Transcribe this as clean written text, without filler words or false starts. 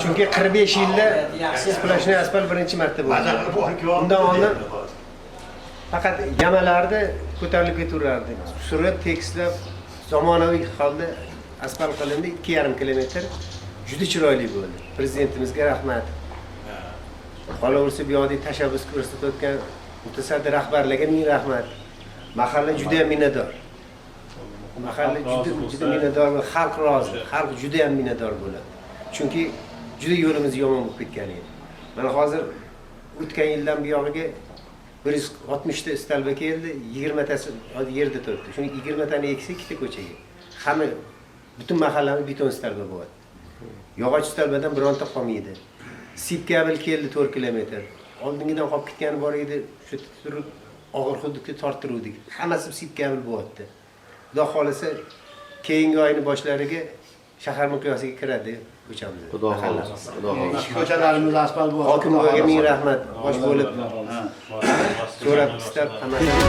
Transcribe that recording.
Chunki 45 yilda splashni asfalt birinchi marta bo'ldi. Undan oldin faqat yamalarda ko'tarilib ketaverardi. Surat tekislab zamonaviy holda asfalt qilindi 2,5 kilometr. Juda chiroyli bo'ldi. Prezidentimizga rahmat. Qolaversa bu yoqda tashabbus ko'rsatayotgan mutasaddi rahbarlarga ming rahmat. Mahalla juda ham minnatdor. Mahalla juda minnatdor va xalq rozi. Xalq juda ham minnatdor bo'ladi. Chunki juda yo'limiz yomon bo'lib ketgan edi. Mana hozir o'tgan yildan buyog'iga 160 ta istalba keldi, 20 tasi yerda turibdi. Shuni 20 tani eksa ikkita ko'chaga. Hamma butun mahallamiz beton istalba bo'ladi. Yog'och istalbadan bironta qolmaydi. Sip kabel keldi 4 kilometr. Oldingidan qolib ketgani bor edi, shu turib og'ir hududga torttiruvdik. Hammasi sip kabel bo'lyapti. Xudo xolasa keyingi oyning boshlariga shahar miqyosiga kiradi ko'chamiz. Xudo xolasa. Ko'chalarimiz asfalt bo'ladi. Hokim buvaga ming rahmat. Bosh bo'lib so'rab istab hammasini